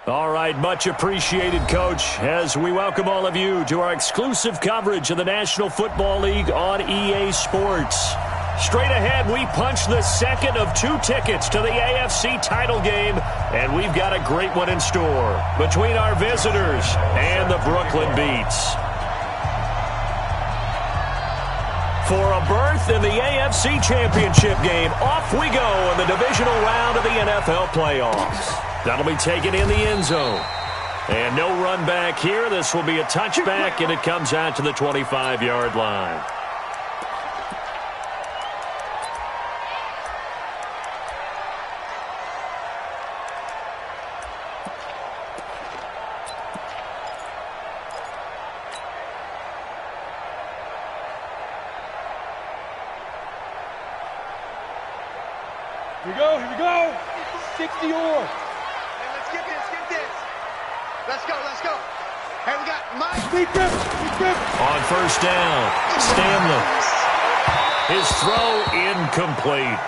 All right, much appreciated, Coach, as we welcome all of you to our exclusive coverage of the National Football League on EA Sports. Straight ahead, we punch the second of 2 tickets to the AFC title game, and we've got a great one in store between our visitors and the Brooklyn Beats. For a berth in the AFC Championship game, off we go in the divisional round of the NFL playoffs. That'll be taken in the end zone. And no run back here. This will be a touchback, and it comes out to the 25-yard line. Here we go. 60 or. Hey, let's get this. Let's go. Hey, we got Mike. Beat them. On first down, Stanley. His throw incomplete.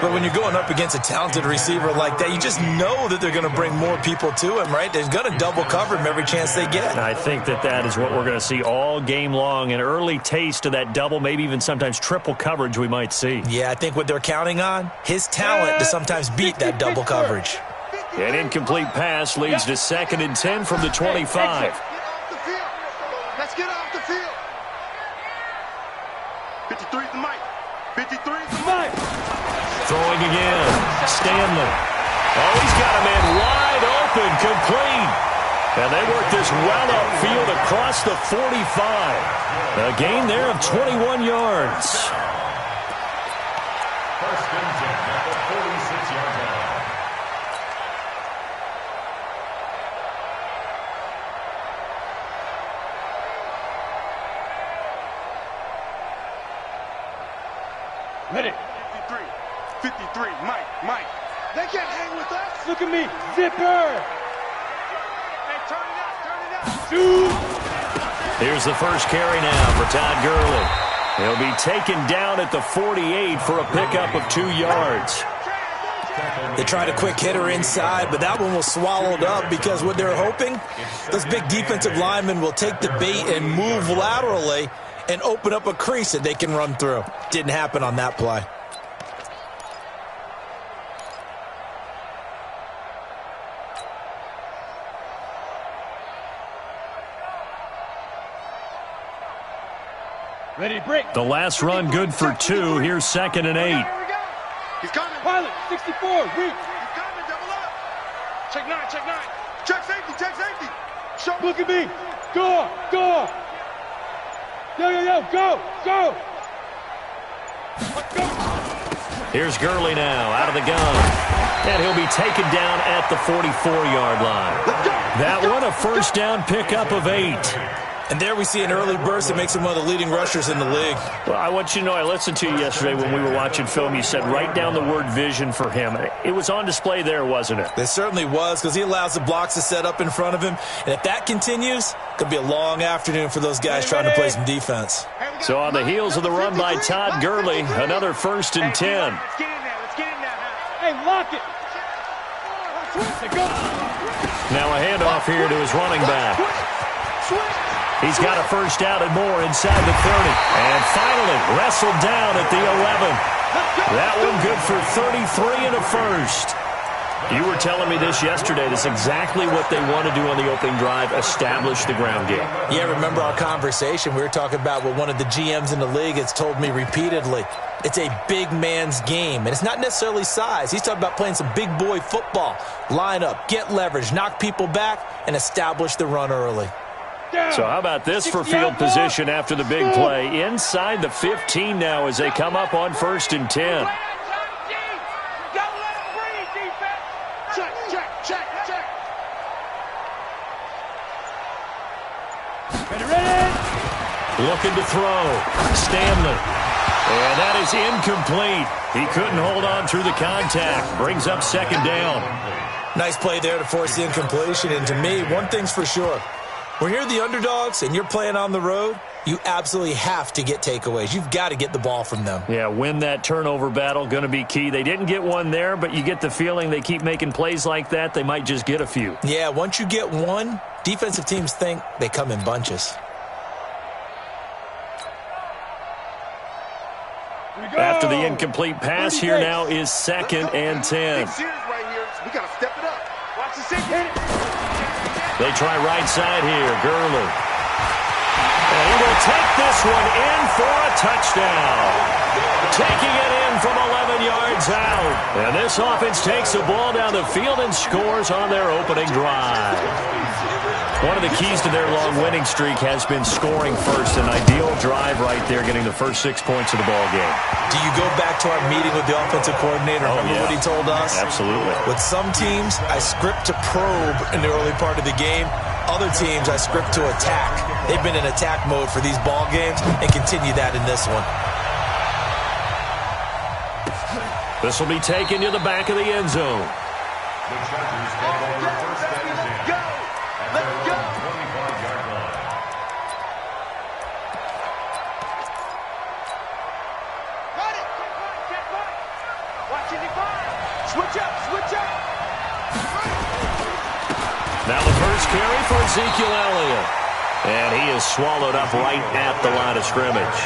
But when you're going up against a talented receiver like that, you just know that they're going to bring more people to him, right? They're going to double cover him every chance they get. I think that is what we're going to see all game long, an early taste of that double, maybe even sometimes triple coverage we might see. Yeah, I think what they're counting on, his talent to sometimes beat that double coverage. An incomplete pass leads to 2nd and 10 from the 25. Get off the field. Let's get off the field. 53 to Mike. 53 to Mike. Throwing again, Stanley. Oh, he's got a man wide open, complete. And they work this well upfield across the 45. A gain there of 21 yards. First and 10 at the 46-yard line. Ready. 53, Mike. They can't hang with us. Look at me. Zipper. Hey, turn it out. Shoot. Here's the first carry now for Todd Gurley. He'll be taken down at the 48 for a pickup of 2 yards. They tried a quick hitter inside, but that one was swallowed up because what they're hoping, those big defensive linemen will take the bait and move laterally and open up a crease that they can run through. Didn't happen on that play. Ready, break. The last run good for 2. Here's 2nd and 8. He's coming. Pilot, 64, weak. He's coming, double up. Check 9. Check safety. Show. Look at me. Go. Yo, go. Let's go. Here's Gurley now out of the gun. And he'll be taken down at the 44-yard line. That one a first down pickup of 8. And there we see an early burst that makes him one of the leading rushers in the league. Well, I want you to know, I listened to you yesterday when we were watching film. You said write down the word vision for him. It was on display there, wasn't it? It certainly was, because he allows the blocks to set up in front of him. And if that continues, it could be a long afternoon for those guys trying to play some defense. So on the heels of the run by Todd Gurley, another 1st and 10. Let's get in there. Hey, lock it. Now a handoff here to his running back. He's got a first down and more inside the 30. And finally wrestled down at the 11. That one good for 33 and a first. You were telling me this yesterday. That's exactly what they want to do on the opening drive, establish the ground game. Yeah, remember our conversation? We were talking about what one of the GMs in the league has told me repeatedly. It's a big man's game, and it's not necessarily size. He's talking about playing some big boy football. Line up, get leverage, knock people back, and establish the run early. So how about this for field position after the big play? Inside the 15 now as they come up on 1st and 10. Check. Ready. Looking to throw. Stanley. And that is incomplete. He couldn't hold on through the contact. Brings up 2nd down. Nice play there to force the incompletion. And to me, one thing's for sure. When you're the underdogs and you're playing on the road, you absolutely have to get takeaways. You've got to get the ball from them. Yeah, win that turnover battle, going to be key. They didn't get one there, but you get the feeling they keep making plays like that, they might just get a few. Yeah, once you get one, defensive teams think they come in bunches. After the incomplete pass, here now is 2nd and 10. We got to step it up. Watch the second. They try right side here. Gurley. And he will take this one in for a touchdown. Taking it in from 11 yards out. And this offense takes the ball down the field and scores on their opening drive. One of the keys to their long winning streak has been scoring first. An ideal drive right there, getting the first 6 points of the ball game. Do you go back to our meeting with the offensive coordinator? Remember what he told us? Absolutely. With some teams, I script to probe in the early part of the game. Other teams, I script to attack. They've been in attack mode for these ball games and continue that in this one. This will be taken to the back of the end zone. The Chargers take over first and 10 at their own 25-yard line. Got it. Check point. Watch it. Switch up. Now the first carry for Ezekiel Elliott. And he is swallowed up right at the line of scrimmage.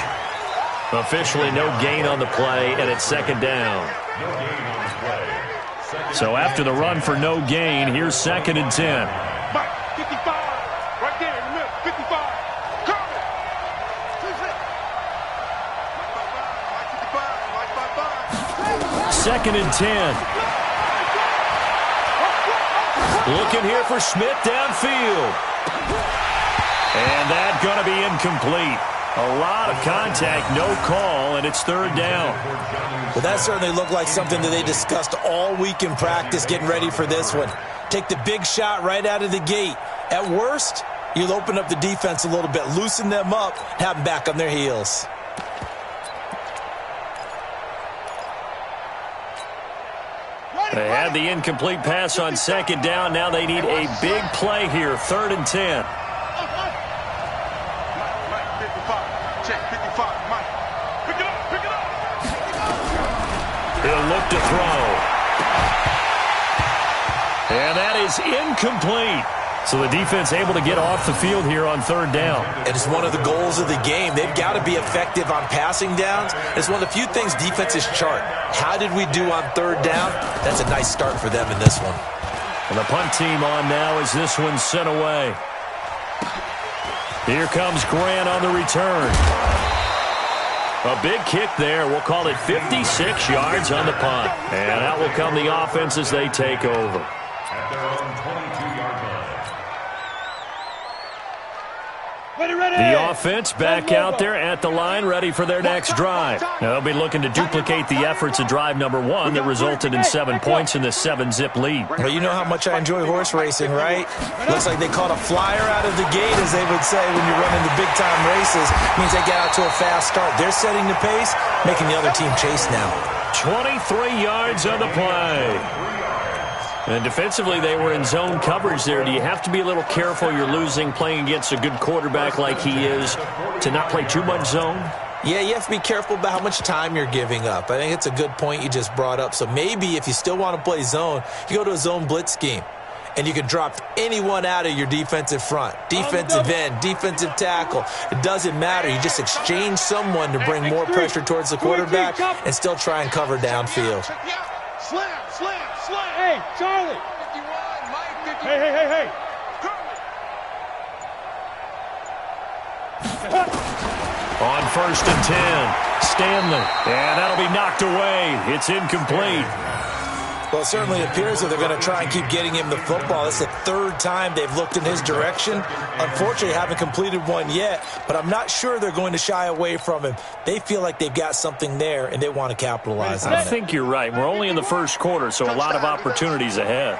Officially no gain on the play, and it's 2nd down. No gain on the play. So after the run for no gain, here's 2nd and 10. Mike, 55. Right there in the middle. 55. Come. 2nd and 10. Looking here for Smith downfield. And that's going to be incomplete. A lot of contact, no call, and it's 3rd down. Well, that certainly looked like something that they discussed all week in practice getting ready for this one. Take the big shot right out of the gate. At worst, you'll open up the defense a little bit, loosen them up, have them back on their heels. They had the incomplete pass on 2nd down. Now they need a big play here, 3rd and 10. He'll look to throw. And that is incomplete. So the defense able to get off the field here on 3rd down. It is one of the goals of the game. They've got to be effective on passing downs. It's one of the few things defenses chart. How did we do on 3rd down? That's a nice start for them in this one. And the punt team on now as this one's sent away. Here comes Grant on the return. A big kick there. We'll call it 56 yards on the punt. And out will come the offense as they take over. At their own 22-yard line. Ready. The offense back out there at the line, ready for their next drive. Now they'll be looking to duplicate the efforts of drive number 1 that resulted in 7 points in this 7-zip lead. Well, you know how much I enjoy horse racing, right? Looks like they caught a flyer out of the gate, as they would say when you're running the big-time races. Means they get out to a fast start. They're setting the pace, making the other team chase now. 23 yards on the play. And defensively, they were in zone coverage there. Do you have to be a little careful? You're losing, playing against a good quarterback like he is, to not play too much zone? Yeah, you have to be careful about how much time you're giving up. I think it's a good point you just brought up. So maybe if you still want to play zone, you go to a zone blitz scheme. And you can drop anyone out of your defensive front. Defensive end, defensive tackle. It doesn't matter. You just exchange someone to bring more pressure towards the quarterback and still try and cover downfield. Slam. Hey, Charlie. 51, Mike, 51. Hey. On 1st and 10, Stanley. And that'll be knocked away. It's incomplete. Well, it certainly appears that they're going to try and keep getting him the football. It's the 3rd time they've looked in his direction. Unfortunately, haven't completed one yet, but I'm not sure they're going to shy away from him. They feel like they've got something there, and they want to capitalize on it. I think you're right. We're only in the 1st quarter, so a lot of opportunities ahead.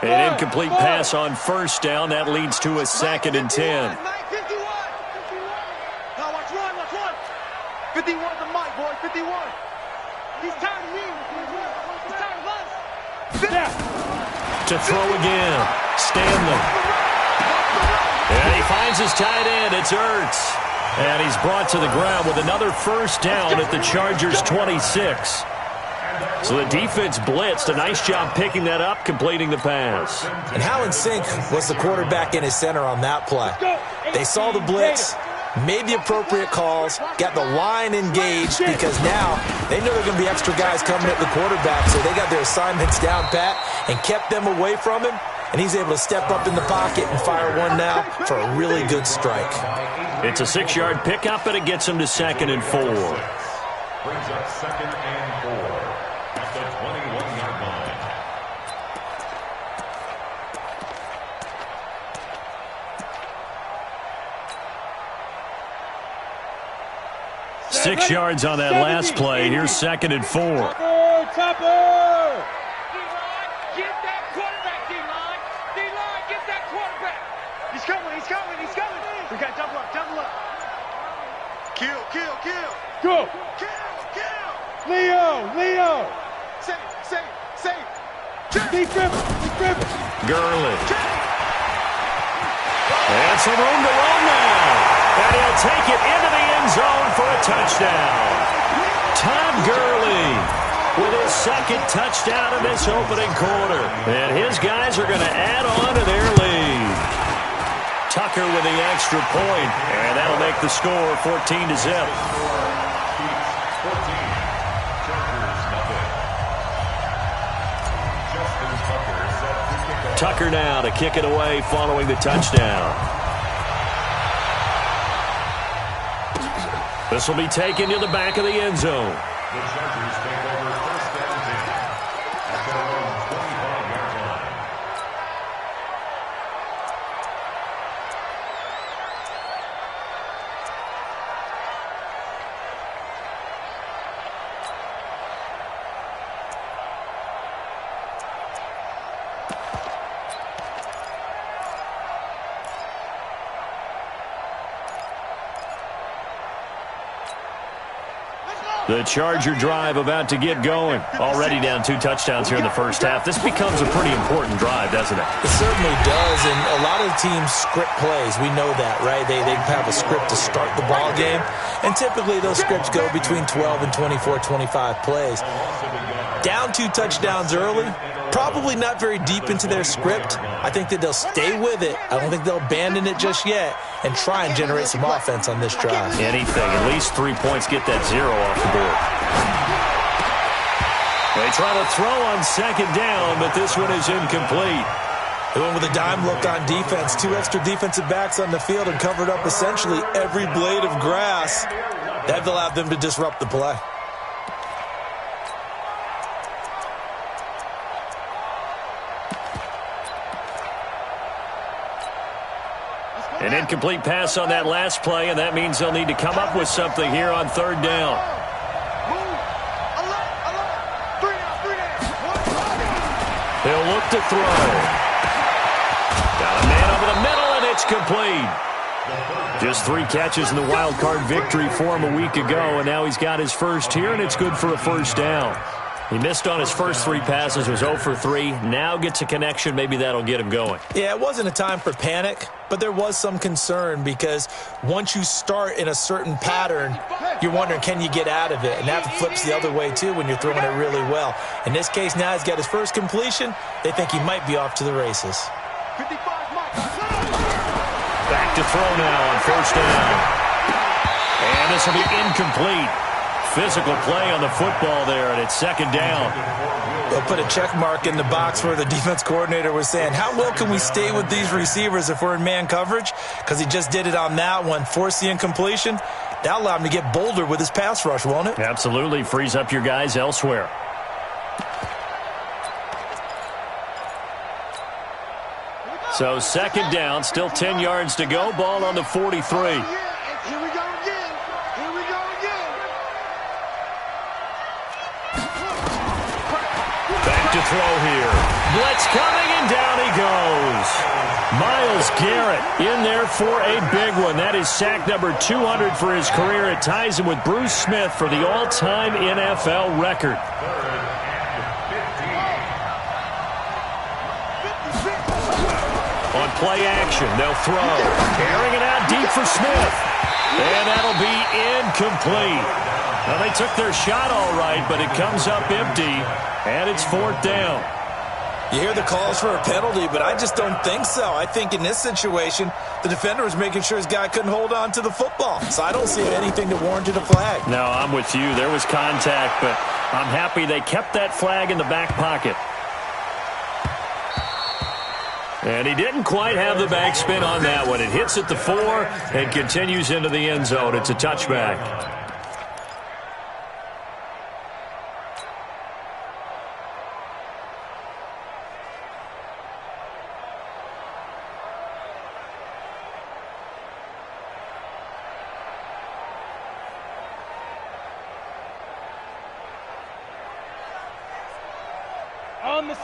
An incomplete pass on 1st down. That leads to a 2nd and 10. Mike, 51. Now watch run. 51 to Mike, boy, 51. He's tired of me. He's tired of us. To throw again, Stanley. And he finds his tight end. It's Ertz. And he's brought to the ground with another first down at the Chargers' 26. So the defense blitzed. A nice job picking that up, completing the pass. And how in sync was the quarterback and his center on that play? They saw the blitz, made the appropriate calls, got the line engaged, because now they know there are going to be extra guys coming at the quarterback, so they got their assignments down pat and kept them away from him, and he's able to step up in the pocket and fire one now for a really good strike. It's a 6-yard pickup, and it gets him to 2nd and 4. Brings up 2nd and 4 at the 21-yard line. Six yards on that last play. Here's 2nd and 4. Topper! Get that quarterback, D-line. D-line, get that quarterback. He's coming, he's coming, he's coming. We got double up, double up. Kill, kill, kill. Go! Kill, kill. Leo! Save. Deep dribble! Gurley. And some room to run now. And he'll take it into the end zone for a touchdown. Todd Gurley with his 2nd touchdown in this opening quarter. And his guys are going to add on to their lead. Tucker with the extra point, and that'll make the score 14-0. Tucker now to kick it away following the touchdown. This will be taken to the back of the end zone. The Chargers take over 1st and 10 at their own 25-yard line. The Charger drive about to get going. Already down 2 touchdowns here in the first half. This becomes a pretty important drive, doesn't it? It certainly does, and a lot of the teams script plays. We know that, right? They have a script to start the ball game, and typically those scripts go between 12 and 24, 25 plays. Down 2 touchdowns early, probably not very deep into their script. I think that they'll stay with it. I don't think they'll abandon it just yet and try and generate some offense on this drive. Anything, at least 3 points, get that 0 off the board. They try to throw on 2nd down, but this one is incomplete. They went with a dime look on defense. 2 extra defensive backs on the field and covered up essentially every blade of grass. That allowed them to disrupt the play. An incomplete pass on that last play, and that means they'll need to come up with something here on 3rd down. He'll look to throw. Got a man over the middle, and it's complete. Just 3 catches in the wild card victory for him a week ago, and now he's got his first here, and it's good for a first down. He missed on his first 3 passes, was 0 for 3. Now gets a connection. Maybe that'll get him going. Yeah, it wasn't a time for panic, but there was some concern because once you start in a certain pattern, you're wondering, can you get out of it? And that flips the other way, too, when you're throwing it really well. In this case, now he's got his first completion. They think he might be off to the races. Back to throw now on 1st down. And this will be incomplete. Physical play on the football there, and it's 2nd down. They'll put a check mark in the box where the defense coordinator was saying, how well can we stay with these receivers if we're in man coverage? Because he just did it on that one, forced the incompletion. That'll allow him to get bolder with his pass rush, won't it? Absolutely. Frees up your guys elsewhere. So 2nd down, still 10 yards to go. Ball on the 43. To throw here. Blitz coming, and down he goes. Myles Garrett in there for a big one. That is sack number 200 for his career. It ties him with Bruce Smith for the all-time NFL record. On play action, they'll throw. Carrying it out deep for Smith. And that'll be incomplete. Well, they took their shot all right, but it comes up empty, and it's 4th down. You hear the calls for a penalty, but I just don't think so. I think in this situation, the defender was making sure his guy couldn't hold on to the football. So I don't see anything to warrant a flag. No, I'm with you. There was contact, but I'm happy they kept that flag in the back pocket. And he didn't quite have the backspin on that one. It hits at the 4 and continues into the end zone. It's a touchback.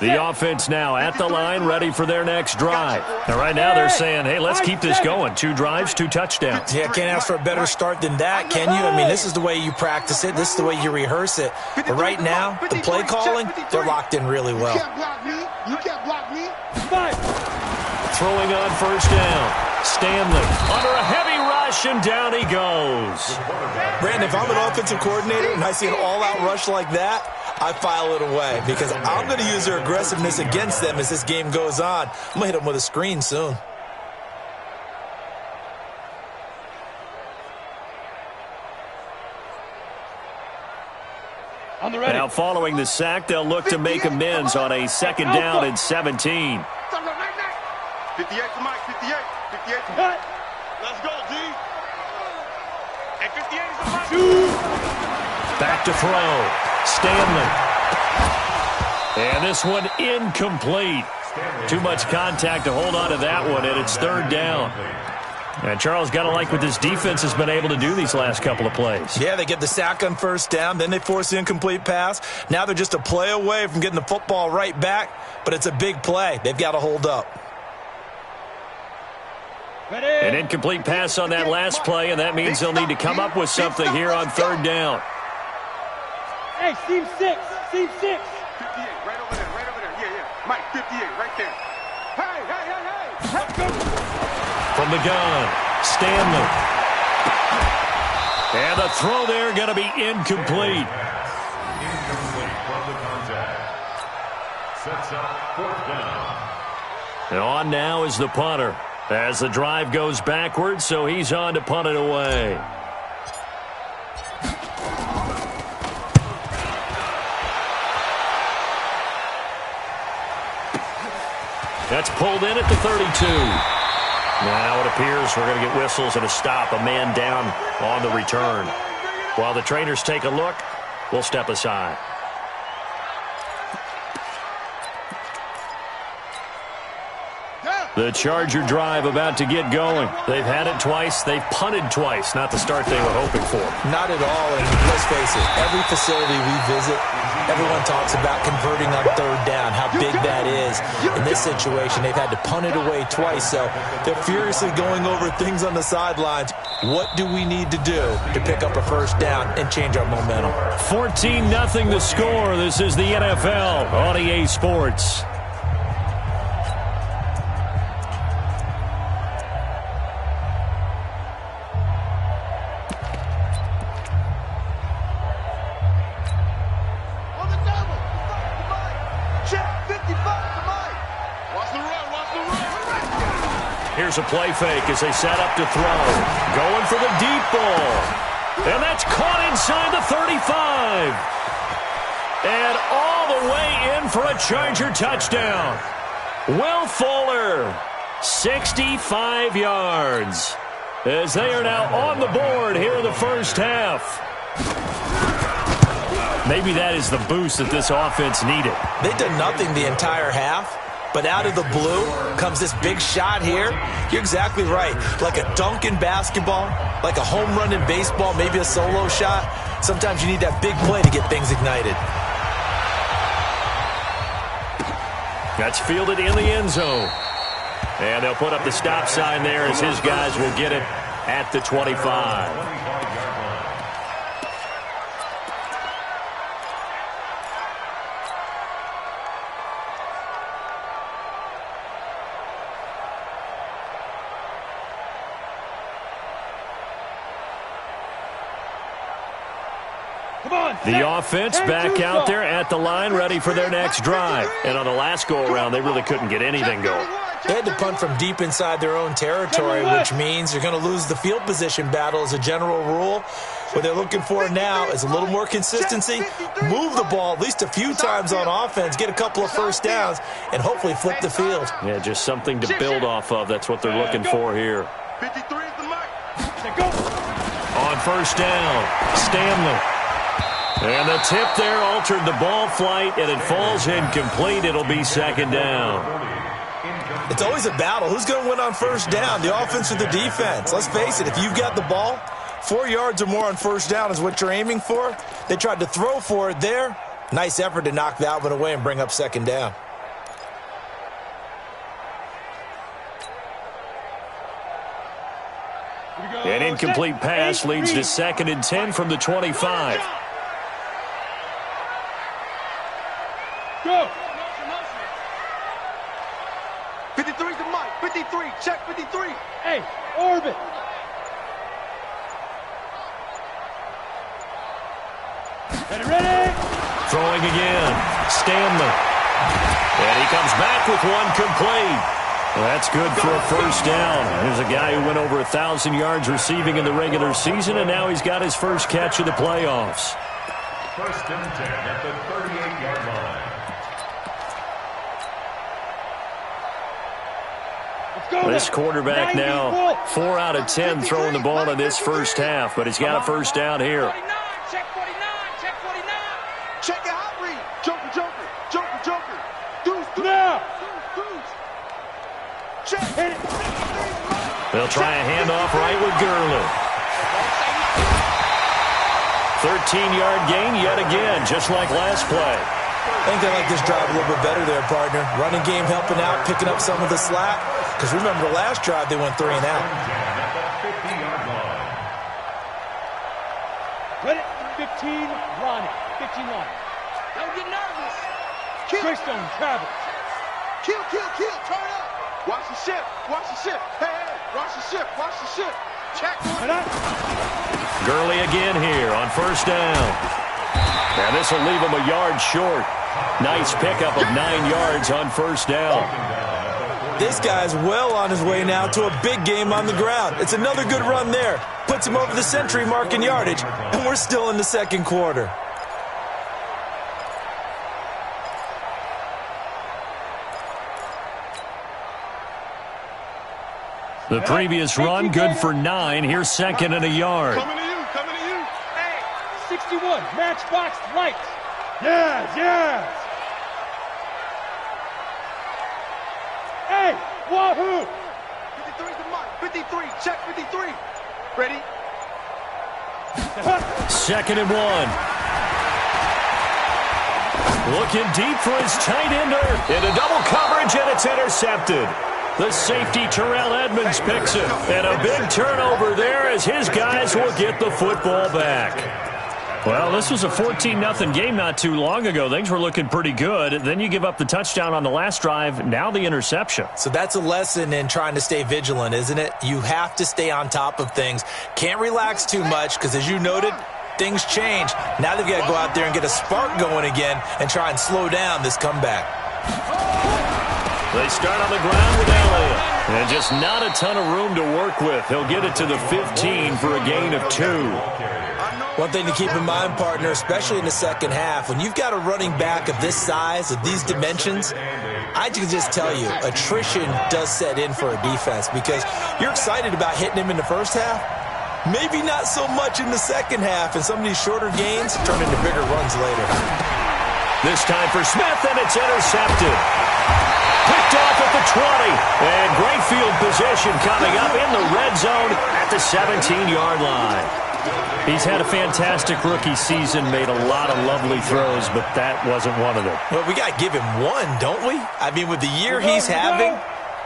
The offense now at the line, ready for their next drive. And right now they're saying, hey, let's keep this going. 2 drives, 2 touchdowns. Yeah, can't ask for a better start than that, can you? I mean, this is the way you practice it. This is the way you reherse it. But right now, the play calling, they're locked in really well. You can't block me. You can't block me. Throwing on 1st down. Stanley under a heavy rush, and down he goes. Brandon, if I'm an offensive coordinator and I see an all-out rush like that, I file it away because I'm going to use their aggressiveness against them as this game goes on. I'm going to hit them with a screen soon. Now following the sack, they'll look to make amends on a 2nd down and 17. 58 to Mike, 58. 58 to Mike. Let's go, G. And 58 is a Mike. Back to throw. Stanley. And this one incomplete. Too much contact to hold on to that one, and it's 3rd down. And Charles, got to like what this defense has been able to do these last couple of plays. Yeah, they get the sack on 1st down, then they force the incomplete pass. Now they're just a play away from getting the football right back, but it's a big play. They've got to hold up. An incomplete pass on that last play, and that means they'll need to come up with something here on 3rd down. Hey, seam 6. Seam 6. 58, right over there, right over there. Yeah. Mike, 58, right there. Hey. Let's go. From the gun, Stanley. And the throw there going to be incomplete. Incomplete from the contact. Sets up 4th down. And on now is the punter as the drive goes backwards, so he's on to punt it away. That's pulled in at the 32. Now it appears we're going to get whistles and a stop, a man down on the return. While the trainers take a look, we'll step aside. The Charger drive about to get going. They've had it twice. They've punted twice. Not the start they were hoping for. Not at all, and let's face it, every facility we visit, everyone talks about converting on 3rd down, how big that is. In this situation, they've had to punt it away twice, so they're furiously going over things on the sidelines. What do we need to do to pick up a 1st down and change our momentum? 14-0 the score. This is the NFL on EA Sports. Here's a play fake as they set up to throw. Going for the deep ball. And that's caught inside the 35. And all the way in for a Charger touchdown. Will Fuller, 65 yards. As they are now on the board here in the 1st half. Maybe that is the boost that this offense needed. They did nothing the entire half. But out of the blue comes this big shot here. You're exactly right. Like a dunk in basketball, like a home run in baseball, maybe a solo shot. Sometimes you need that big play to get things ignited. That's fielded in the end zone. And they'll put up the stop sign there as his guys will get it at the 25. The offense back out there at the line, ready for their next drive. And on the last go-around, they really couldn't get anything going. They had to punt from deep inside their own territory, which means you're going to lose the field position battle as a general rule. What they're looking for now is a little more consistency, move the ball at least a few times on offense, get a couple of first downs, and hopefully flip the field. Yeah, just something to build off of. That's what they're looking for here. 53 is the mic. On first down, Stanley. And the tip there altered the ball flight, and it falls incomplete. It'll be second down. It's always a battle. Who's going to win on first down, the offense or the defense? Let's face it, if you've got the ball, 4 yards or more on first down is what you're aiming for. They tried to throw for it there. Nice effort to knock that one away and bring up second down. An incomplete pass leads to 2nd and 10 from the 25. Go. 53 to Mike. 53. Check 53. Hey, orbit. Ready? Throwing again. Stanley. And he comes back with one complete. That's good for a first down. There's a guy who went over 1,000 yards receiving in the regular season, and now he's got his first catch of the playoffs. First and 10 at the 38-yard line. This quarterback now 4 out of 10 throwing the ball in this first half, but he's got a first down here. Check 49. Check 49. Check it out, read. Joker, Joker. Joker, Joker. Deuce. Now. Deuce. Check. Hit it. They'll try a handoff right with Gurley. 13-yard gain yet again, just like last play. I think they like this drive a little bit better there, partner. Running game helping out, picking up some of the slack. Because remember, the last drive, they went 3 and out. Ready? 15, Ronnie. 15 line. Don't get nervous. Greystone, Travis. Kill. Turn up. Watch the ship. Hey, watch the ship. Check. Gurley again here on first down. And this will leave him a yard short. Nice pickup of 9 yards on first down. This guy's well on his way now to a big game on the ground. It's another good run there. Puts him over the century mark in yardage, and we're still in the second quarter. The previous run, good for 9. Here's 2nd and a yard. Coming to you. Hey, 61, matchbox lights. Yes. Hey, wahoo. 53 to Mike. 53, check 53. Ready? 2nd and 1. Looking deep for his tight ender. Into double coverage, and it's intercepted. The safety, Terrell Edmonds, picks it. And a big turnover there as his guys will get the football back. Well, this was a 14-0 game not too long ago. Things were looking pretty good. Then you give up the touchdown on the last drive. Now the interception. So that's a lesson in trying to stay vigilant, isn't it? You have to stay on top of things. Can't relax too much because, as you noted, things change. Now they've got to go out there and get a spark going again and try and slow down this comeback. They start on the ground with Elliott. And just not a ton of room to work with. He'll get it to the 15 for a gain of 2. One thing to keep in mind, partner, especially in the second half, when you've got a running back of this size, of these dimensions, I can just tell you, attrition does set in for a defense because you're excited about hitting him in the first half. Maybe not so much in the second half, and some of these shorter gains turn into bigger runs later. This time for Smith, and it's intercepted. Picked off at the 20. And great field position coming up in the red zone at the 17-yard line. He's had a fantastic rookie season, made a lot of lovely throws, but that wasn't one of them. Well, we got to give him one, don't we? I mean, with the year he's having,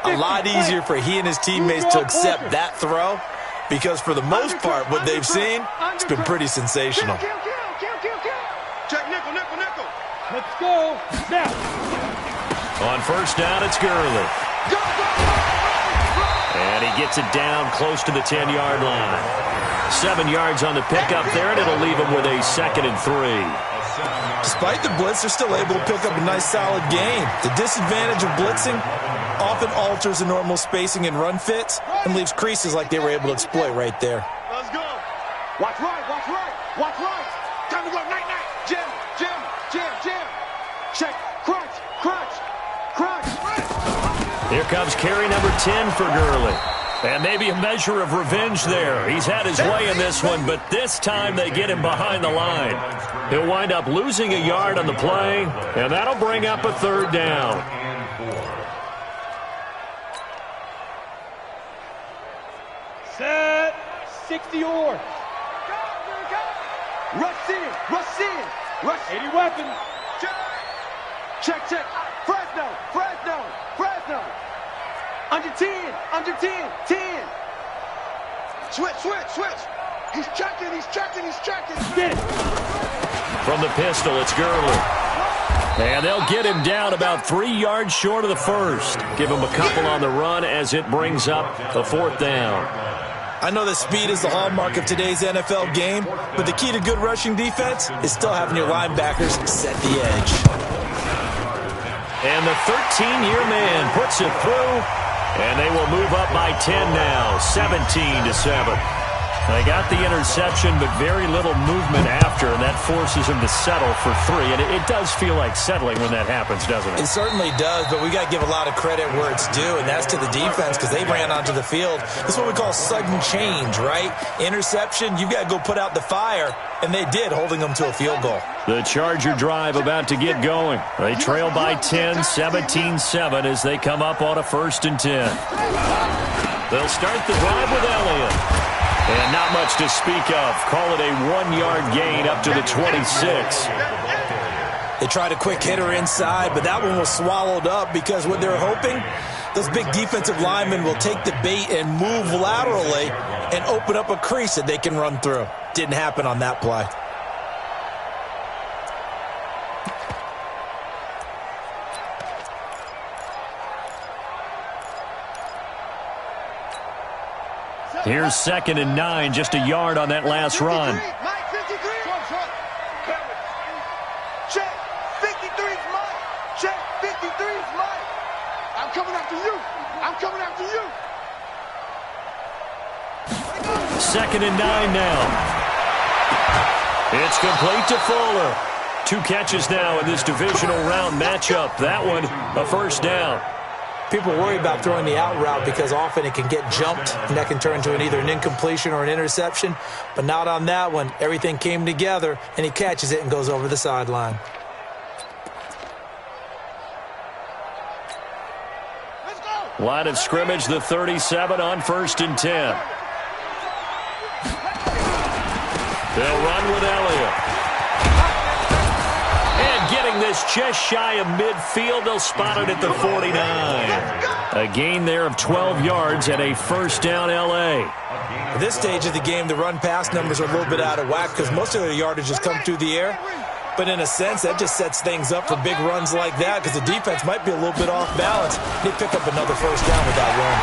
a lot easier for he and his teammates to accept that throw because for the most part, what they've seen, it's been pretty sensational. Check nickel. Let's go. Now. On first down, it's Gurley. And he gets it down close to the 10-yard line. 7 yards on the pickup there, and it'll leave them with a 2nd and 3. Despite the blitz, they're still able to pick up a nice, solid gain. The disadvantage of blitzing often alters the normal spacing and run fits and leaves creases like they were able to exploit right there. Let's go. Watch right, watch right, watch right. Time to go, night, night. Jam, jam, jam, jam. Check, crunch, crunch, crunch. Here comes carry number 10 for Gurley. And maybe a measure of revenge there. He's had his way in this one, but this time they get him behind the line. He'll wind up losing a yard on the play, and that'll bring up a 3rd down. Set. 60 yards. Rush in, rush in, rush. 80 weapon. Check, check. Fresno, Fresno, Fresno. Under 10, under 10, 10. Switch, switch, switch. He's checking, he's checking, he's checking. Get it. From the pistol, it's Gurley. And they'll get him down about 3 yards short of the first. Give him a couple on the run as it brings up a 4th down. I know that speed is the hallmark of today's NFL game, but the key to good rushing defense is still having your linebackers set the edge. And the 13-year man puts it through. And they will move up by 10 now, 17-7. They got the interception, but very little movement after, and that forces him to settle for 3. And it does feel like settling when that happens, doesn't it? It certainly does, but we got to give a lot of credit where it's due, and that's to the defense because they ran onto the field. This is what we call sudden change, right? Interception, you got to go put out the fire, and they did, holding them to a field goal. The Charger drive about to get going. They trail by 10, 17-7 as they come up on a 1st and 10. They'll start the drive with Elliott. And not much to speak of. Call it a 1-yard gain up to the 26. They tried a quick hitter inside, but that one was swallowed up because what they're hoping, those big defensive linemen will take the bait and move laterally and open up a crease that they can run through. Didn't happen on that play. Here's 2nd and 9, just a yard on that last run. Mike, 53. Check, 53's Mike. Check, 53's Mike. I'm coming after you. I'm coming after you. 2nd and 9 now. It's complete to Fuller. 2 catches now in this divisional round matchup. That one, a 1st down. People worry about throwing the out route because often it can get jumped, and that can turn into either an incompletion or an interception. But not on that one. Everything came together, and he catches it and goes over the sideline. Line of scrimmage, the 37 on 1st and 10. They'll run with Elliott. And getting this just shy of midfield, they'll spot it at the 49. A gain there of 12 yards and a 1st down L.A. At this stage of the game, the run-pass numbers are a little bit out of whack because most of their yardage has come through the air. But in a sense, that just sets things up for big runs like that because the defense might be a little bit off balance. They pick up another 1st down with that run.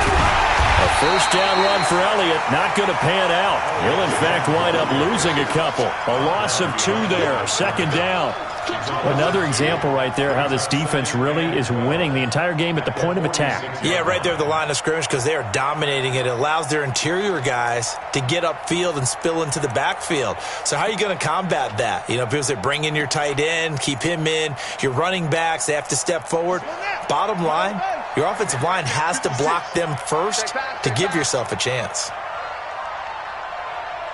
A 1st down run for Elliott, not going to pan out. He'll, in fact, wind up losing a couple. A loss of 2 there, 2nd down. Another example right there how this defense really is winning the entire game at the point of attack. Yeah, right there at the line of scrimmage because they are dominating it. It allows their interior guys to get upfield and spill into the backfield. So how are you going to combat that? You know, people say bring in your tight end, keep him in. Your running backs, they have to step forward. Bottom line, your offensive line has to block them first to give yourself a chance.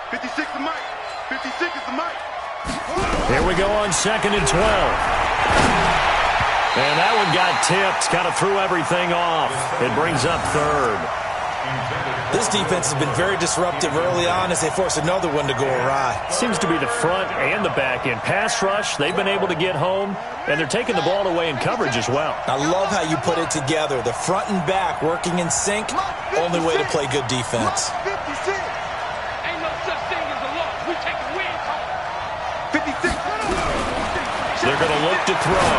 56 is Mike. 56 is the Mike. Here we go on 2nd and 12. And that one got tipped, kind of threw everything off. It brings up 3rd. This defense has been very disruptive early on as they force another one to go awry. Seems to be the front and the back end. Pass rush, they've been able to get home, and they're taking the ball away in coverage as well. I love how you put it together. The front and back working in sync, only way to play good defense. 56. Ain't no such thing as a loss. We take a win. 56. They're going to look to throw.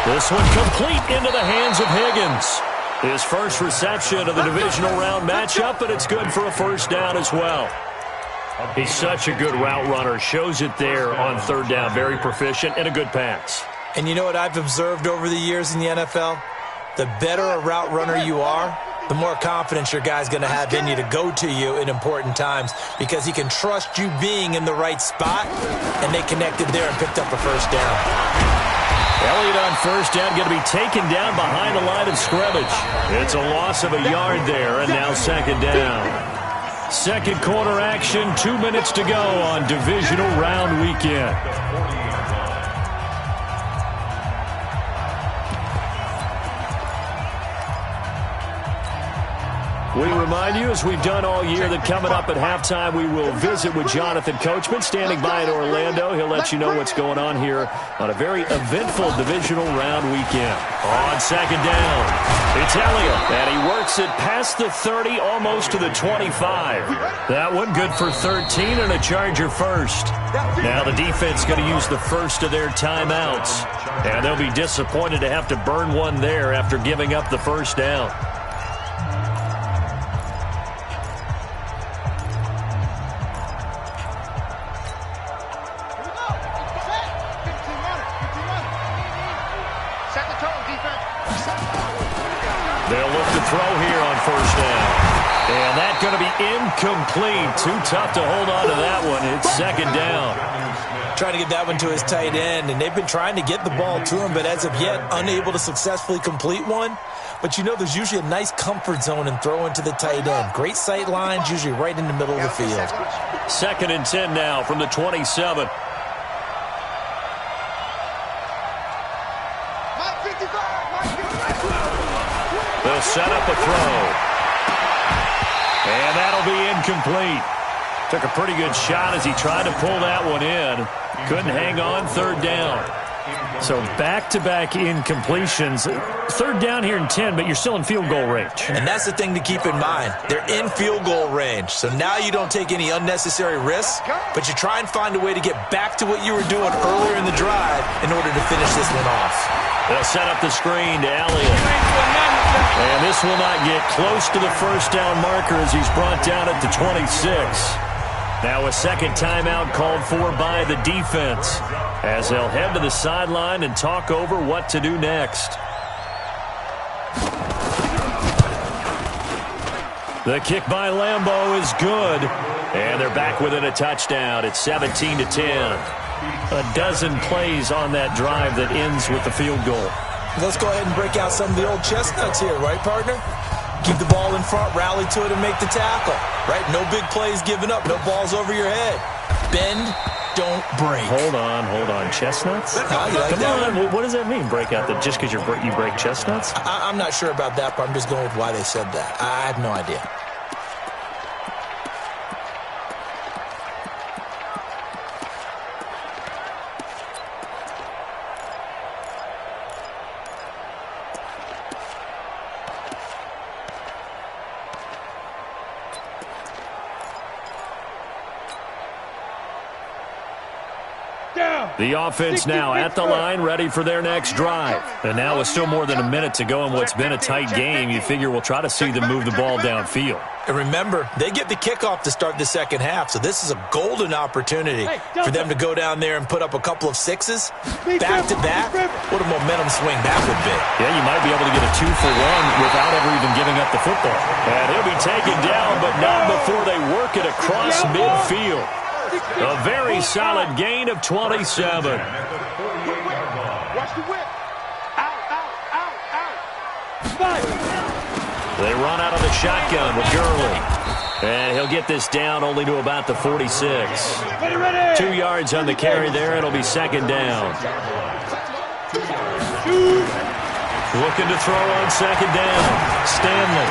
This one complete into the hands of Higgins. His first reception of the divisional round matchup, and it's good for a first down as well. He's such a good route runner. Shows it there on third down. Very proficient and a good pass. And you know what I've observed over the years in the NFL? The better a route runner you are, the more confidence your guy's going to have in you to go to you in important times because he can trust you being in the right spot, and they connected there and picked up a first down. Elliott on first down, going to be taken down behind the line of scrimmage. It's a loss of a yard there, and now second down. Second quarter action, 2 minutes to go on divisional round weekend. We remind you, as we've done all year, that coming up at halftime, we will visit with Jonathan Coachman, standing by in Orlando. He'll let you know what's going on here on a very eventful divisional round weekend. On second down, it's Elliott, and he works it past the 30, almost to the 25. That one good for 13 and a Charger first. Now the defense going to use the first of their timeouts, and they'll be disappointed to have to burn one there after giving up the first down. They'll look to throw here on first down. And that's going to be incomplete. Too tough to hold on to that one. It's second down. Trying to get that one to his tight end, and they've been trying to get the ball to him, but as of yet, unable to successfully complete one. But you know there's usually a nice comfort zone in throwing to the tight end. Great sight lines, usually right in the middle of the field. Second and 10 now from the 27. They'll set up a throw. And that'll be incomplete. Took a pretty good shot as he tried to pull that one in. Couldn't hang on, third down. So back-to-back incompletions. Third down here in 10, but you're still in field goal range. And that's the thing to keep in mind. They're in field goal range. So now you don't take any unnecessary risks, but you try and find a way to get back to what you were doing earlier in the drive in order to finish this one off. They'll set up the screen to Elliott. And this will not get close to the first down marker as he's brought down at the 26. Now a second timeout called for by the defense as they'll head to the sideline and talk over what to do next. The kick by Lambeau is good, and they're back within a touchdown. It's 17-10. A dozen plays on that drive that ends with the field goal. Let's go ahead and break out some of the old chestnuts here, right, partner? Keep the ball in front, rally to it, and make the tackle, right? No big plays given up, no balls over your head. Bend, don't break. Hold on. Chestnuts? You like Come on, what does that mean, break out? Just because you break chestnuts? I'm not sure about that, but I'm just going with why they said that. I have no idea. The offense now at the line, ready for their next drive. And now with still more than a minute to go in what's been a tight game, you figure we'll try to see them move the ball downfield. And remember, they get the kickoff to start the second half, so this is a golden opportunity for them to go down there and put up a couple of sixes back-to-back. What a momentum swing that would be. Yeah, you might be able to get a 2-for-1 without ever even giving up the football. And he'll be taken down, but not before they work it across midfield. A very solid gain of 27. Watch the whip. Out. They run out of the shotgun with Gurley. And he'll get this down only to about the 46. 2 yards on the carry there. It'll be second down. Looking to throw on second down. Stanley.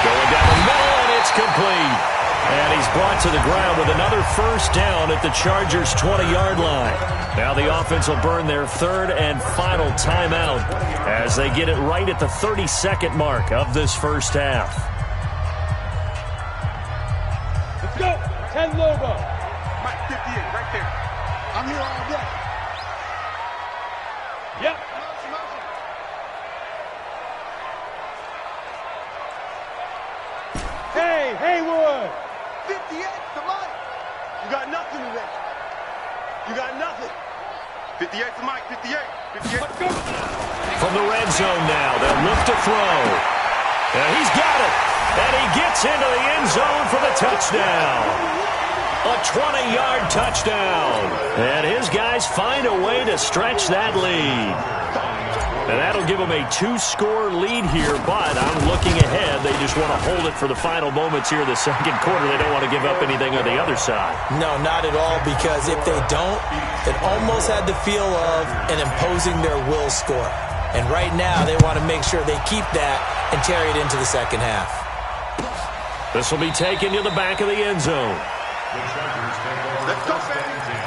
Going down the middle, and it's complete. And he's brought to the ground with another first down at the Chargers' 20-yard line. Now the offense will burn their third and final timeout as they get it right at the 32nd mark of this first half. Let's go. 10 Lobo. Mike 58, right there. I'm here all day. Yep. nothing today. You got nothing. 58 to Mike, 58. 58. Let's go. From the red zone now, they'll look to throw. And he's got it. And he gets into the end zone for the touchdown. A 20-yard touchdown. And his guys find a way to stretch that lead. And that'll give them a 2-score lead here, but I'm looking ahead. They just want to hold it for the final moments here in the second quarter. They don't want to give up anything on the other side. No, not at all, because if they don't, it almost had the feel of an imposing their will score. And right now, they want to make sure they keep that and carry it into the second half. This will be taken to the back of the end zone. The Chargers take over first and 10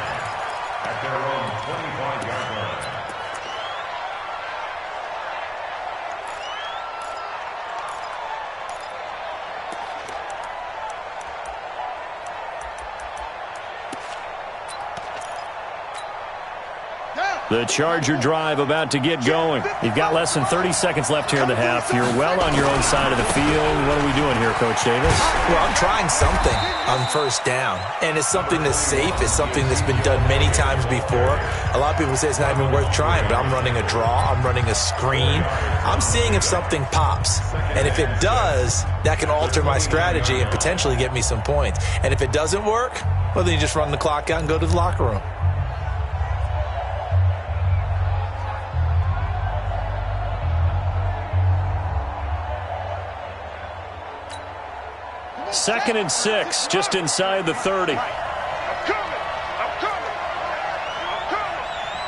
at their own 25-yard line. The Charger drive about to get going. You've got less than 30 seconds left here in the half. You're well on your own side of the field. What are we doing here, Coach Davis? Well, I'm trying something on first down, and it's something that's safe. It's something that's been done many times before. A lot of people say it's not even worth trying, but I'm running a draw. I'm running a screen. I'm seeing if something pops, and if it does, that can alter my strategy and potentially get me some points. And if it doesn't work, well, then you just run the clock out and go to the locker room. Second and 6, just inside the 30. I'm coming.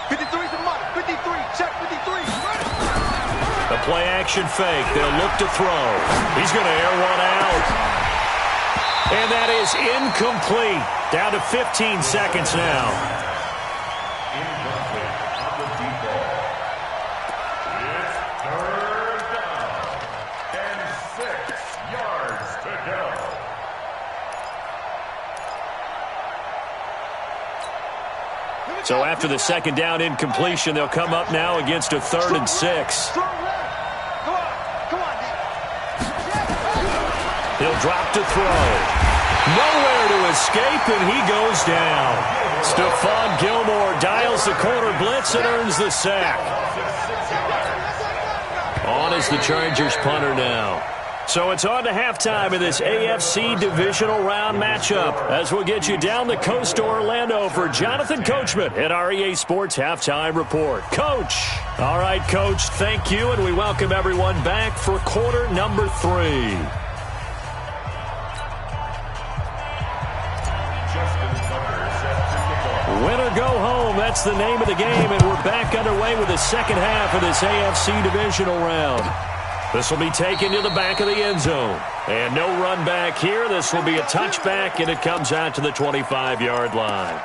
53's a Mike. 53. Check 53. The play action fake. They'll look to throw. He's going to air one out. And that is incomplete. Down to 15 seconds now. Incomplete on the deep ball. It's third down and 6 yards to go. So after the second down incompletion, they'll come up now against a 3rd and 6. Come on. He'll drop to throw. Nowhere to escape, and he goes down. Stephon Gilmore dials the corner blitz and earns the sack. On is the Chargers punter now. So it's on to halftime in this AFC divisional round matchup as we'll get you down the coast to Orlando for Jonathan Coachman at our EA Sports Halftime Report. Coach. All right, Coach, thank you, and we welcome everyone back for quarter number 3. Win or go home, that's the name of the game, and we're back underway with the second half of this AFC divisional round. This will be taken to the back of the end zone. And no run back here. This will be a touchback, and it comes out to the 25-yard line.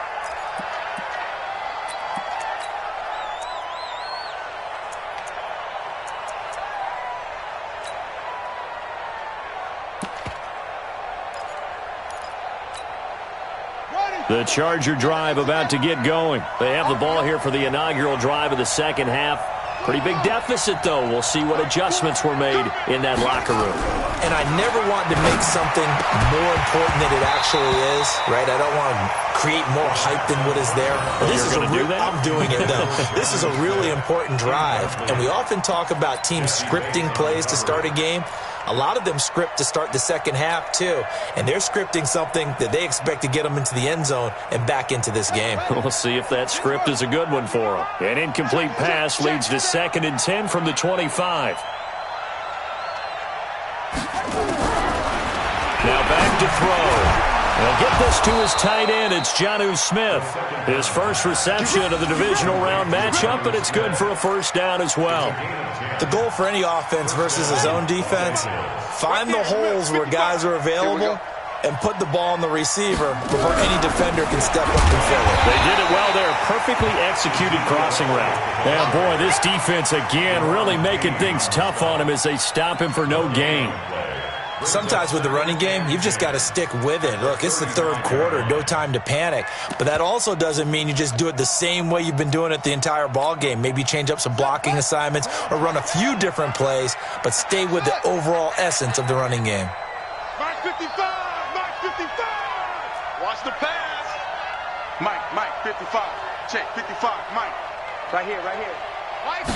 The Charger drive about to get going. They have the ball here for the inaugural drive of the second half. Pretty big deficit, though. We'll see what adjustments were made in that locker room. And I never want to make something more important than it actually is, right? I don't want to create more hype than what is there. You're going to do that? I'm doing it, though. This is a really important drive, and we often talk about teams scripting plays to start a game. A lot of them script to start the second half, too. And they're scripting something that they expect to get them into the end zone and back into this game. We'll see if that script is a good one for them. An incomplete pass leads to 2nd and 10 from the 25. Now back to throw. They'll get this to his tight end. It's Jonnu Smith. His first reception of the divisional round matchup, and it's good for a first down as well. The goal for any offense versus a zone defense, find the holes where guys are available and put the ball on the receiver before any defender can step up and fill it. They did it well there. Perfectly executed crossing route. And boy, this defense again really making things tough on him as they stop him for no gain. Sometimes with the running game, you've just got to stick with it. Look, it's the third quarter, no time to panic. But that also doesn't mean you just do it the same way you've been doing it the entire ball game. Maybe change up some blocking assignments or run a few different plays, but stay with the overall essence of the running game. Mark 55! Mark 55! Watch the pass! 55. Check, 55. Mike. Right here, right here. Mike,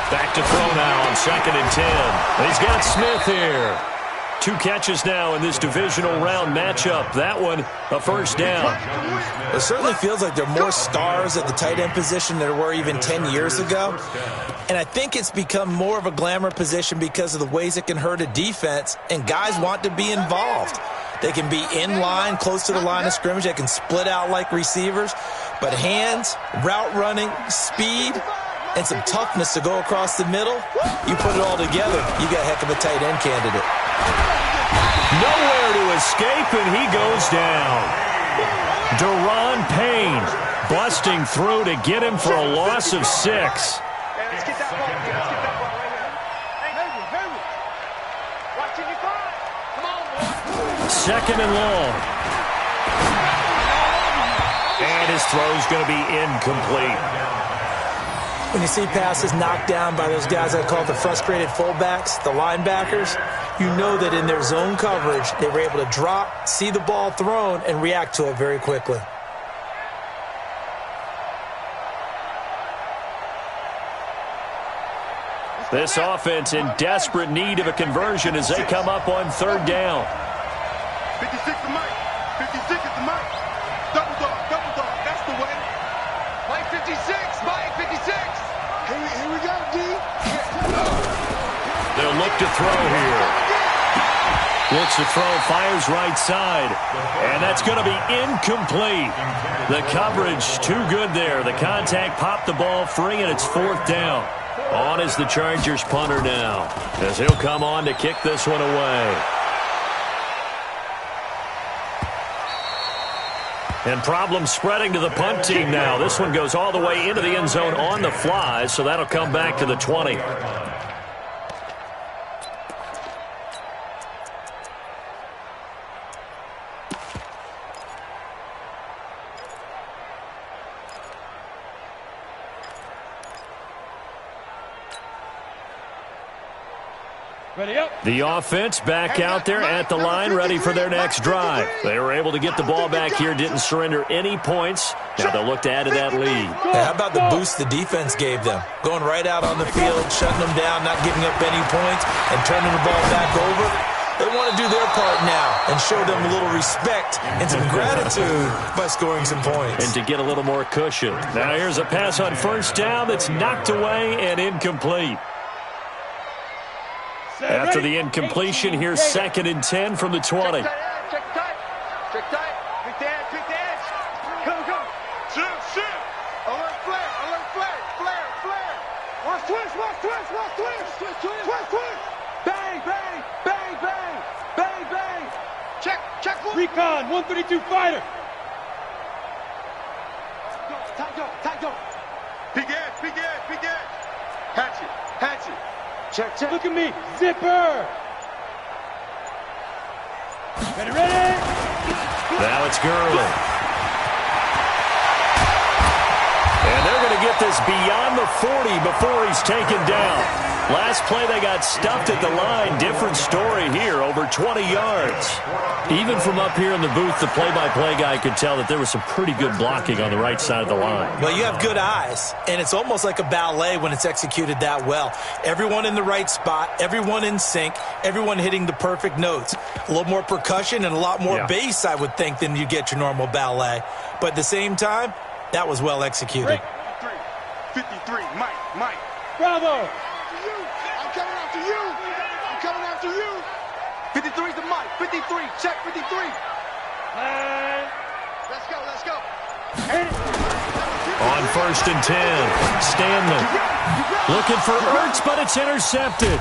Back to throw now on 2nd and 10. He's got Smith here. 2 catches now in this divisional round matchup. That one, a first down. It certainly feels like there are more stars at the tight end position than there were even 10 years ago. And I think it's become more of a glamour position because of the ways it can hurt a defense, and guys want to be involved. They can be in line, close to the line of scrimmage. They can split out like receivers. But hands, route running, speed, and some toughness to go across the middle, you put it all together, you got a heck of a tight end candidate. Nowhere to escape, and he goes down. Deron Payne busting through to get him for a loss of 6. Let's get that ball. Let's get that ball right here. Hey, watch it, you find. Come on, boy. 2nd and long. And his throw's going to be incomplete. When you see passes knocked down by those guys I call the frustrated fullbacks, the linebackers, you know that in their zone coverage, they were able to drop, see the ball thrown, and react to it very quickly. This offense in desperate need of a conversion as they come up on 3rd down. 56 to Mike. 56 is to Mike. Double dog. That's the way. Mike 56. Mike 56. Here we go, D. They'll look to throw here. Looks to throw, fires right side. And that's going to be incomplete. The coverage too good there. The contact popped the ball free, and it's 4th down. On is the Chargers punter now, as he'll come on to kick this one away. And problems spreading to the punt team now. This one goes all the way into the end zone on the fly, so that'll come back to the 20. Ready up. The offense back out there at the line, ready for their next drive. They were able to get the ball back here, didn't surrender any points. Now they'll look to add to that lead. Yeah, how about the boost the defense gave them? Going right out on the field, shutting them down, not giving up any points, and turning the ball back over. They want to do their part now and show them a little respect and some gratitude by scoring some points. And to get a little more cushion. Now here's a pass on 1st down that's knocked away and incomplete. After the incompletion, here's 2nd and 10 from the 20. Check tight. Pick the edge. Go. Shoot. Alert flare. Watch twist. Bang. Check. Recon, 132 fighter. Tight go. Big edge. Hatchet. Check. Look at me. Zipper. Ready. Now it's Gurley. And they're going to get this beyond the 40 before he's taken down. Last play, they got stuffed at the line. Different story here, over 20 yards. Even from up here in the booth, the play-by-play guy could tell that there was some pretty good blocking on the right side of the line. Well, you have good eyes, and it's almost like a ballet when it's executed that well. Everyone in the right spot, everyone in sync, everyone hitting the perfect notes. A little more percussion and a lot more bass, I would think, than you get your normal ballet. But at the same time, that was well executed. 53, Mike. Bravo. I'm coming after you. 53's the Mike. 53. Check 53. Let's go. On 1st and 10, Stanley looking for Ertz, but it's intercepted.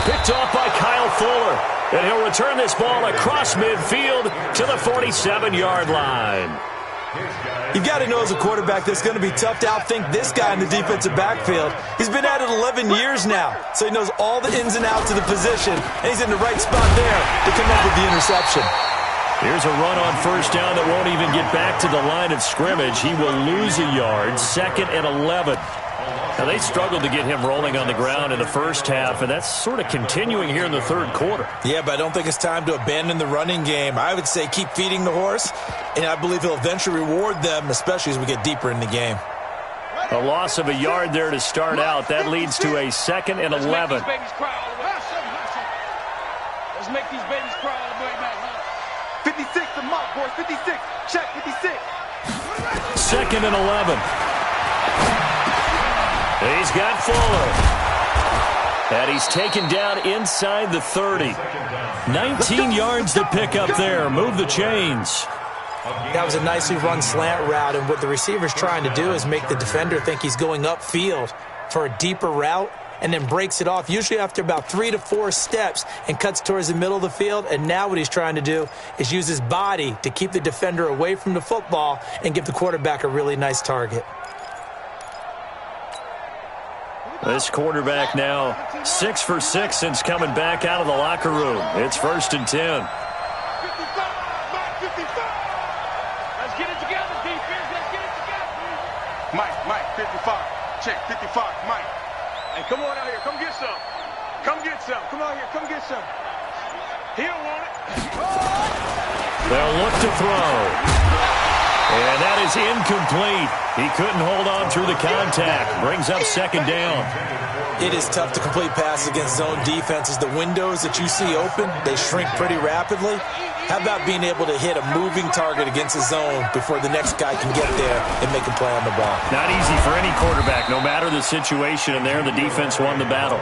Picked off by Kyle Fuller. And he'll return this ball across midfield to the 47-yard line. You've got to know as a quarterback that's going to be tough to outthink this guy in the defensive backfield. He's been at it 11 years now, so he knows all the ins and outs of the position, and he's in the right spot there to come up with the interception. Here's a run on 1st down that won't even get back to the line of scrimmage. He will lose a yard, 2nd and 11. Now, they struggled to get him rolling on the ground in the first half, and that's sort of continuing here in the third quarter. Yeah, but I don't think it's time to abandon the running game. I would say keep feeding the horse, and I believe he'll eventually reward them, especially as we get deeper in the game. A loss of a yard there to start out. That leads to a 2nd and 11. Let's make these babies cry all the way back, huh? 56 the mark, boys. 56. Check 56. 2nd and 11. He's got Fuller. And he's taken down inside the 30. 19 yards to pick up there. Move the chains. That was a nicely run slant route, and what the receiver's trying to do is make the defender think he's going upfield for a deeper route, and then breaks it off, usually after about 3 to 4 steps, and cuts towards the middle of the field. And now what he's trying to do is use his body to keep the defender away from the football and give the quarterback a really nice target. This quarterback now 6 for 6 since coming back out of the locker room. It's 1st and 10. Let's get it together, defense. Let's get it together. Mike, 55. Check 55, Mike. Hey, come on out here. Come get some. Come get some. Come out here. Come get some. He don't want it. They'll look to throw. And that is incomplete. He couldn't hold on through the contact. Brings up 2nd down. It is tough to complete passes against zone defenses. The windows that you see open, they shrink pretty rapidly. How about being able to hit a moving target against a zone before the next guy can get there and make a play on the ball? Not easy for any quarterback, no matter the situation. And there, the defense won the battle.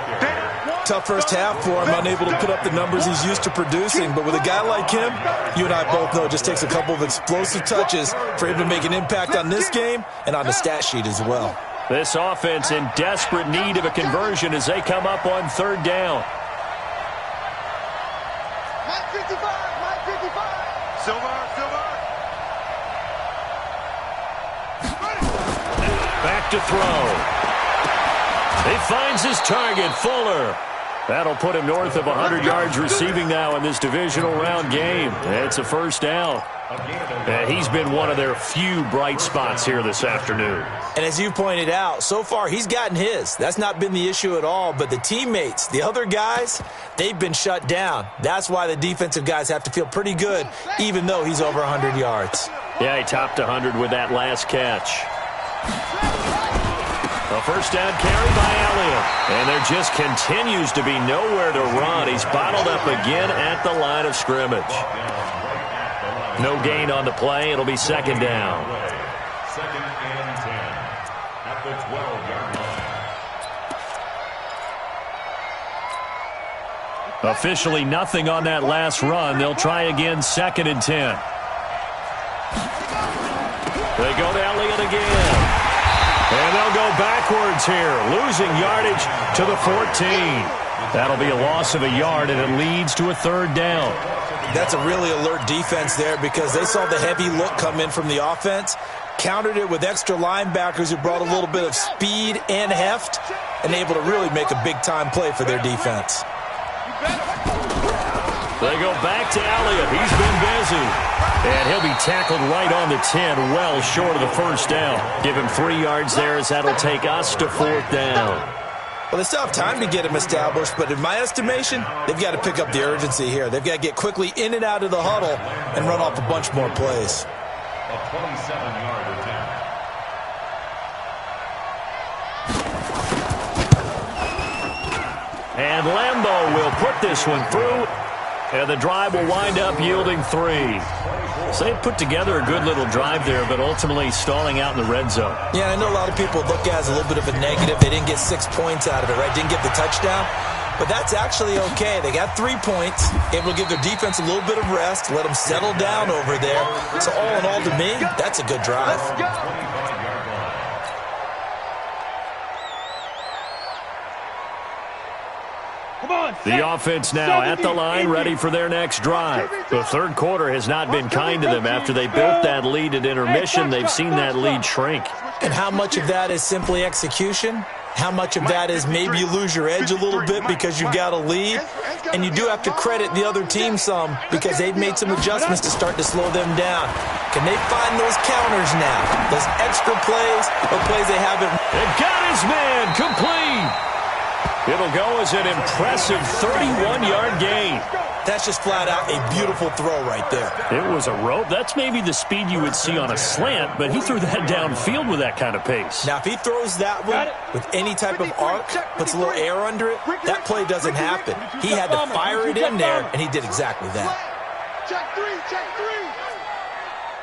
Tough first half for him, unable to put up the numbers he's used to producing. But with a guy like him, you and I both know it just takes a couple of explosive touches for him to make an impact on this game and on the stat sheet as well. This offense in desperate need of a conversion as they come up on 3rd down. Mike 55. Mike 55. Silver. Back to throw. He finds his target, Fuller. That'll put him north of 100 yards receiving now in this divisional round game. It's a 1st down. He's been one of their few bright spots here this afternoon. And as you pointed out, so far he's gotten his. That's not been the issue at all. But the teammates, the other guys, they've been shut down. That's why the defensive guys have to feel pretty good, even though he's over 100 yards. Yeah, he topped 100 with that last catch. A 1st down carry by Elliott. And there just continues to be nowhere to run. He's bottled up again at the line of scrimmage. No gain on the play. It'll be 2nd down. 2nd and 10 at the 12-yard line. Officially nothing on that last run. They'll try again, 2nd and 10. They go to Elliott again. And they'll go backwards here, losing yardage to the 14. That'll be a loss of a yard, and it leads to a 3rd down. That's a really alert defense there because they saw the heavy look come in from the offense, countered it with extra linebackers who brought a little bit of speed and heft, and able to really make a big-time play for their defense. They go back to Elliott. He's been busy. And he'll be tackled right on the 10, well short of the 1st down. Give him 3 yards there as that'll take us to 4th down. Well, they still have time to get him established, but in my estimation, they've got to pick up the urgency here. They've got to get quickly in and out of the huddle and run off a bunch more plays. A 27-yard attempt. And Lambeau will put this one through. And the drive will wind up yielding 3. So they put together a good little drive there, but ultimately stalling out in the red zone. Yeah, I know a lot of people look at it as a little bit of a negative. They didn't get 6 points out of it, right? Didn't get the touchdown. But that's actually okay. They got 3 points, able to give their defense a little bit of rest, let them settle down over there. So all in all, to me, that's a good drive. The offense now at the line, ready for their next drive. The 3rd quarter has not been kind to them. After they built that lead at intermission, they've seen that lead shrink. And how much of that is simply execution? How much of that is maybe you lose your edge a little bit because you've got a lead? And you do have to credit the other team some because they've made some adjustments to start to slow them down. Can they find those counters now? Those extra plays or plays they haven't? It got his man complete. It'll go as an impressive 31-yard gain. That's just flat out a beautiful throw right there. It was a rope. That's maybe the speed you would see on a slant, but he threw that downfield with that kind of pace. Now, if he throws that one with any type of arc, puts a little air under it, that play doesn't happen. He had to fire it in there, and he did exactly that. Check three, check three.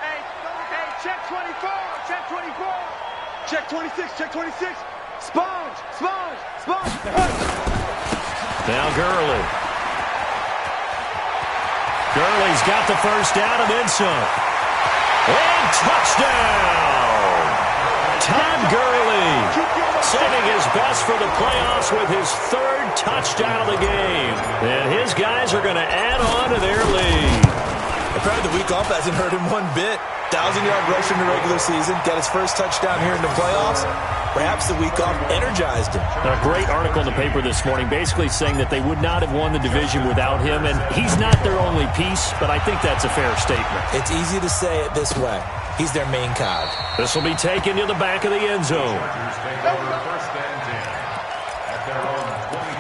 Hey, check 24, check 24. Check 26, check 26. Sponge, sponge, sponge. Now Gurley. Gurley's got the first down and then some. And touchdown! Todd Gurley saving his best for the playoffs with his third touchdown of the game. And his guys are going to add on to their lead. Apparently the week off hasn't hurt him one bit. 1,000-yard rush in the regular season. Got his first touchdown here in the playoffs. Perhaps the week off energized him. A great article in the paper this morning basically saying that they would not have won the division without him, and he's not their only piece, but I think that's a fair statement. It's easy to say it this way. He's their main cog. This will be taken to the back of the end zone. Chargers take over first and 10 at their own 25.